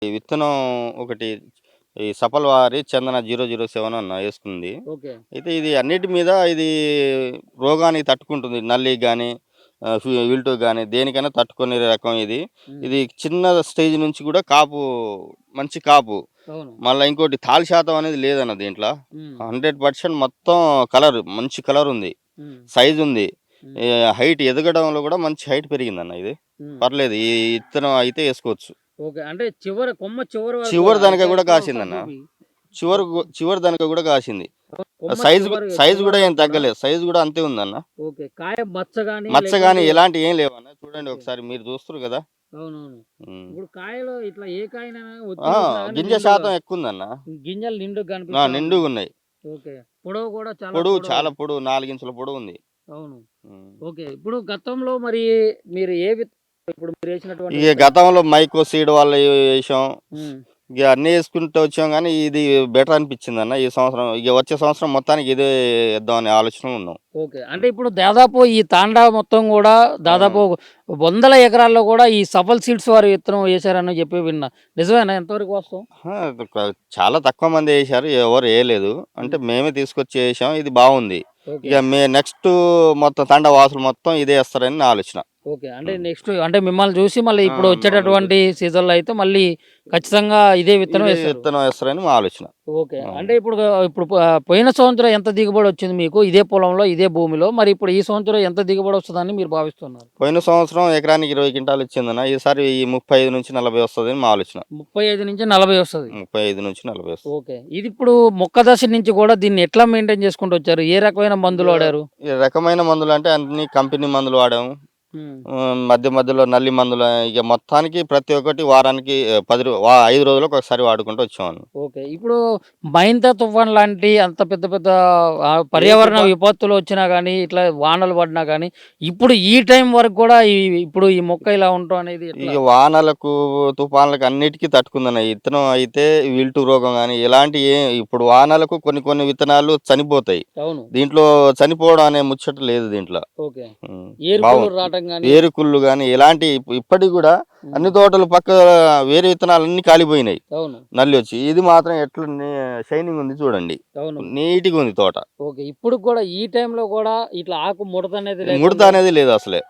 ఈ విత్తనం ఒకటి ఈ సఫల్ వారి చందన 007 యేసుకుంది. ఓకే. అయితే ఇది అన్నిటి మీద ఇది రోగానికి తట్టుకుంటుంది. నల్లికి గాని, విల్టుకి గాని దేనికైనా తట్టుకునే రకం ఇది. హ్మ్. ఇది చిన్న స్టేజ్ నుంచి కూడా కాపు మంచి కాపు. అవును. మళ్ళా ఇంకోటి తాళి శాతం అనేది లేదన్న దీంట్ల. హ్మ్. 100% మొత్తం కలర్ మంచి కలరుంది. హ్మ్. సైజుంది. హ్మ్. హైట్ ఎదగడంలో కూడా మంచి హైట్ పెరిగిందన్న ఇది. హ్మ్. పర్లేదు. ఈ విత్తనం అయితే యేసుకోవచ్చు. ఓకే. అంటే కొమ్మ చివరి వరకు చివరి గూడా దానిక అంటే గూడా ఎట్లా ఒకసారి కాసిందన్న. చూపి. చివరి దానిక గూడా కాసింది. కొమ్మ సైజు చివరి గూడా ఏం వరకు గూడా తగ్గలేదు. సైజు గూడా అంతే ఉందన్న. ఓకే. కాయ మచ్చ గాని మచ్చ గాని లేకపోతే ఎలాంటియి ఏం లేవన్న. చూడండి ఓకే. ఒకసారి మీరు చూస్తుర్రు గదా! అవునవును. హ్మ్. ఇప్పుడు కాయలో ఇట్లా ఏ కాయనైనా ఆ! ఒత్తి చూసినా గాని గింజ శాతం ఎక్కువుందన్న. గింజలు నిండుగా కనిపిస్తా ఉంటాయి. నిండుగున్నాయి. ఓకే. పొడవు కూడా చాలా పొడువు పొడవు. చాలా పొడవు 4 ఇంచుల పొడవుంది. అవును. హ్మ్. ఓకే. ఇప్పుడు గతంలో మరి మీరు ఏ ఇప్పుడు మీరేసినటువంటి ఇగ విత్తనం? గతంలో మైకో సీడ్ వాళ్ళయి ఏసాం. హ్మ్. ఇగ అన్నీ యేసుకుంటూ వచ్చాం గానీ, ఇది బెటర్ అనిపిచ్చిందన్న ఈ సంవత్సరం. ఇగ వచ్చే సంవత్సరం మొత్తానికి ఇదే యేద్దామనే ఆలోచనలో ఉన్నాం. ఓకే. అంటే ఇప్పుడు దాదాపు ఈ తాండా మొత్తం గూడా అవును. దాదాపు వందల ఎకరాల్లో గూడా ఈ సఫల్ సీడ్స్ వారి విత్తనం ఏశారని జెప్పి విన్నా. నిజమేనా? ఎంతవరకు వాస్తవం? అహా! చాలా తక్కువ మందే ఏశారు. ఎవరు ఏయలేదు. అంటే హ్మ్. మేమే తీసుకొచ్చి ఏశాం. ఇది బావుంది. ఓకే. ఇగ నెక్స్ట్ మొత్తం తండా వాసులు మొత్తం ఇదే ఏస్తారని నా ఆలోచన. ఓకే. అంటే హ్మ్. నెక్స్ట్ అంటే మిమ్మల్ని జూసి మళ్ళీ ఆ! ఇప్పుడు మమ్మల్ని వచ్చేటటువంటి సీజన్‌లో అయితే మళ్ళీ ఖచ్చితంగా ఇదే విత్తనం ఇదే ఏస్తారు. విత్తనం ఏస్తారని మా ఆలోచన. ఓకే. అవును. అంటే ఇప్పుడు పోయిన సంవత్సరం ఎంత దిగుబడొచ్చింది మీకు? ఇదే పొలంలో, ఇదే భూమిలో. మరి ఇప్పుడు ఈ సంవత్సరం ఎంత దిగుబడొస్తదని మీరు భావిస్తున్నారు? పోయిన సంవత్సరం ఎకరానికి 20 క్వింటాలు ఇచ్చిందన్న. ఈసారి ఈ 35-40 వస్తదని మా ఆలోచన. 35-40 వస్తది. 35-40 వస్తది. ఓకే. ఇదిప్పుడు మొక్క దశ నుంచి గూడా దీన్ని ఎట్లా మెయింటైన్ చేసుకుంటూ వచ్చారు? ఏ రకమైన ఇగ మందులు వాడారు? ఈ రకమైన మందులంటే అన్ని కంపెనీ మందులు వాడాము. హ్మ్. మధ్య మధ్యలో నల్లి మందులు ఇగ మొత్తానికి ప్రతి ఒక్కటి వారానికి 5 రోజులకు ఒకసారి వాడుకుంటూ వచ్చామన్న. ఓకే. ఇప్పుడు మైంతా తుఫాన్ లాంటి అంత పెద్ద పెద్ద ఏ పర్యావరణ తుఫా విపత్తులు వచ్చినా గానీ, ఇట్లా వానలు పడినా గానీ, ఇప్పుడు ఈ టైం వరకు గూడా ఇప్పుడు ఈ మొక్క ఇలా ఉండటం అనేది ఎట్లా? ఇగ వానలకు, తుఫాన్లకు అన్నిటికి తట్టుకుందన్న. ఈ విత్తనం అయితే విల్టు రోగం గాని, ఇప్పుడు వానలకు కొన్ని కొన్ని విత్తనాలు చనిపోతాయి. అవును. దీంట్లో చనిపోవడం అనే ముచ్చట లేదు దీంట్లో. ఓకే. హ్మ్. ఏరుకుళ్ళు బావుంది. రావటం గానీ వేరుకుళ్ళు గాని ఎలాంటి ఇప్పటికి గూడా హ్మ్. అన్ని తోటలు వేరే విత్తనాలన్నీ కాలిపోయినాయి. అవును. నల్లొచ్చి. ఇది మాత్రం షైనింగ్ ఉంది చూడండి. అవును. నీట్‌గుంది తోట. ఓకే. ఇప్పుడుకి గూడా ఈ టైంలో గూడా ఇట్లా ఆకు ముడతనేది ముడత లేకుండా అనేది లేదు అసలే.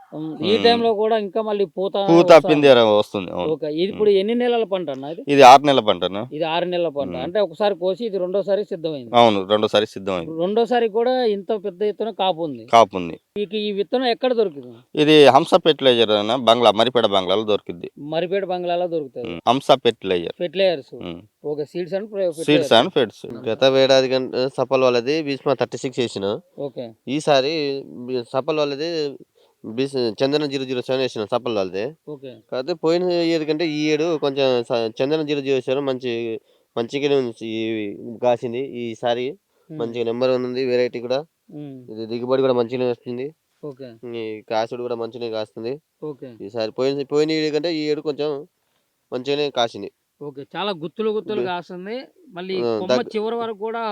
ఈ హ్మ్. టైంలో గూడా ఇంకా మళ్ళీ పూత పూత, వస్తా పిందె ఉంటది. వస్తుంది. అవును. ఓకే. ఇది హ్మ్. ఇప్పుడు ఎన్ని నెలల పంటన్నా ఇది? ఇది 6 నెలల పంటను. ఇది 6 నెలల పంట. హ్మ్. అంటే ఒకసారి కోసి ఇది రెండోసారి సిద్ధమైంది. అవును. రెండోసారి సిద్ధమైంది. ఇప్పుడు రెండోసారి కూడా ఇంత పెద్ద ఎత్తున కాపుంది. కాపుంది. మీకు ఈ విత్తనం ఎక్కడ దొరికింది? ఇది హంస ఫెర్టిలైజర్ అన మరిపేడ బంగ్లాలో దొరికిద్ది. మరిపేట బంగ్లాలో దొరుకుతది. Hamsa fertiliser. Fertilisers. Hmm. Okay. Seeds and seeds fertilisers. And feeds. గత ఏడాది సఫల్ వాళ్ళది భీష్మ 36 ఏసిన. ఓకే. ఈసారి సఫల్ వాళ్ళది చందన 007 ఏసిన సఫల్ వాళ్ళది. ఓకే. కాకపోతే పోయిన ఇయర్ కంటే ఈ ఏడు కొంచెం చందన 007 మంచిగానే కాసింది. ఈసారి హ్మ్. మంచిగా నెంబర్ 1 ఉంది వెరైటీ కూడా. హ్మ్. ఇది దిగుబడి కూడా మంచిగానే వస్తుంది. ఓకే. ఈ కాసుడు కూడా మంచిగానే కాస్తుంది. ఓకే. ఈసారి పోయిన ఇయర్ కంటే ఈ ఏడు కొంచెం మంచిగానే కాసింది. ఓకే. చాలా గుత్తులు గుత్తులు కాస్తుంది. మళ్ళీ ఆ! కొమ్మ చివరి వరకు కూడా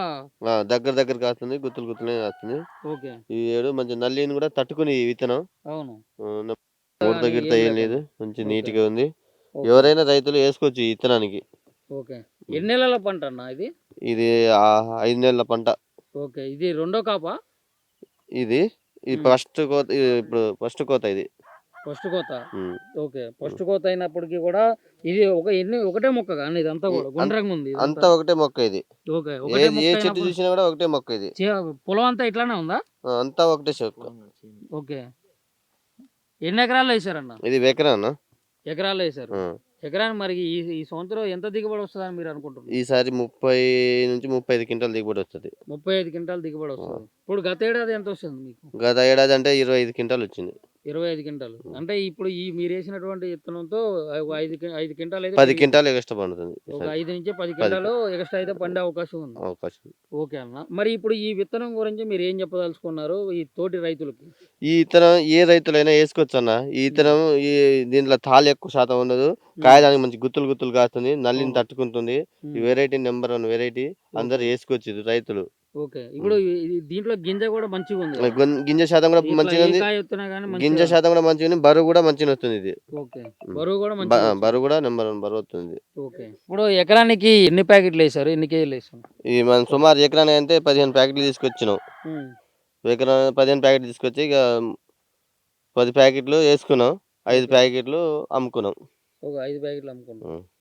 దగ్గర కాస్తుంది. గుత్తులు గుత్తులుగా కాస్తుంది. ఓకే. ఈ ఏడు మంచి నల్లిని కూడా తట్టుకుని ఈ విత్తనం. అవును. ఆహ్, ముడత గాని గిడత ఏం ఏం లేదు. లేకుండా. మంచి ఓకే. నీట్‌గా ఉంది. ఓకే. ఎవరైనా రైతులు ఏసుకోవచ్చు ఈ విత్తనానికి. ఓకే. హ్మ్. ఎన్ని నెలల పంటన్నా ఇది? ఇది 5 నెలల పంట. ఓకే. ఇది రెండో కాపా? ఇది ఇది హ్మ్. ఫస్ట్ కోత. ఇప్పుడు ఫస్ట్ కోత ఇది. ఫస్ట్ కోత. హ్మ్. ఓకే. హ్మ్. ఫస్ట్ కోత అయినప్పటికి కూడా ఇది ఒకటే మొక్క గాని ఇదంతా ఈ కూడా అన్ గుండ్రంగా ఉంది ఇదంతా. అంతా ఒకటే మొక్క ఇది. ఓకే. ఒకటే ఏ మొక్క చెట్టు అయినప్పుడు చూసినా కూడా ఒకటే మొక్క ఇది. చే పొలం అంతా ఇట్లానే ఉందా? అంతా ఒకటే మొక్క. ఓకే. ఎన్ని ఎకరాల్లో ఏసారన్న? ఇది ఎకరా అన్న. ఎకరాల్లో ఏసారు. ఆ! ఎకరానికి మరి ఈ ఈ సంవత్సరం ఎంత దిగుబడి వస్తదని మీరు అనుకుంటున్నారు? ఈసారి 30-35 క్వింటాల్ దిగుబడి వస్తది. 35 క్వింటాల్ దిగుబడి ఆ! వస్తది. ఇప్పుడు గత ఏడాది ఎంత వస్తుంది మీకు? గత ఏడాది అంటే 25 క్వింటాల్ వచ్చింది. 25 క్వింటాలు. హ్మ్. అంటే ఇప్పుడు మీరేసినటువంటి విత్తనంతో ఒక 5 క్వింటాల్ అయితే 10 పెరిగిద్ది. క్వింటాల్ ఎగస్ట్రా పండుతుంది ఒక ఈసారి. 5-10 10 క్వింటాలు ఎక్స్‌ట్రా అయితే పండే అవకాశం ఉంది. అవకాశం. ఓకే అన్న. మరి ఇప్పుడు ఈ విత్తనం గురించి మీరేం చెప్పదలుచుకున్నారు ఈ తోటి రైతులకి? ఈ ఇత్తనం ఏ రైతులైనా ఏసుకోవచ్చన్న. ఈ హ్మ్. ఇత్తనం దీంట్లో తాలు ఎక్కువ శాతం ఉండదు. కాయ హ్మ్. దానికి మంచి గుత్తులు కాస్తుంది. నల్లిని అవును. తట్టుకుంటుంది. ఈ హ్మ్. Variety number 1 variety. అందరూ ఓకే. ఏసుకోవచ్చు ఇది రైతులు. ఓకే. ఇప్పుడు దీంట్లో గింజ కూడా మంచిగా ఉంది. గింజ శాతం కూడా ఇట్లా మంచిగా ఏ ఉంది. కాయ ఎత్తినా గానీ గింజ మంచిగా శాతం కూడా మంచిగా ఉంది. బరువు కూడా మంచిగా వస్తుంది ఇది. ఓకే. హ్మ్. బరువు కూడా మంచిగా వచ్చింది. బరువు కూడా నెంబర్ 1 బరువు వస్తుంది. ఓకే. ఇప్పుడు ఎకరానికి ఎన్ని ప్యాకెట్లేసారు? ఎన్ని కేజీలేసారు? మనం సుమారు ఎకరానికి అంటే 15 ప్యాకెట్లు తీసుకొచ్చినాం. హ్మ్. 15 ప్యాకెట్లు తీసుకొచ్చి ఇక 10 ప్యాకెట్లు వేసుకున్నాం. 5 ఓకే. ప్యాకెట్లు అమ్ముకున్నాం. ఒక 5 ప్యాకెట్లు అమ్ముకున్నారు. హ్మ్.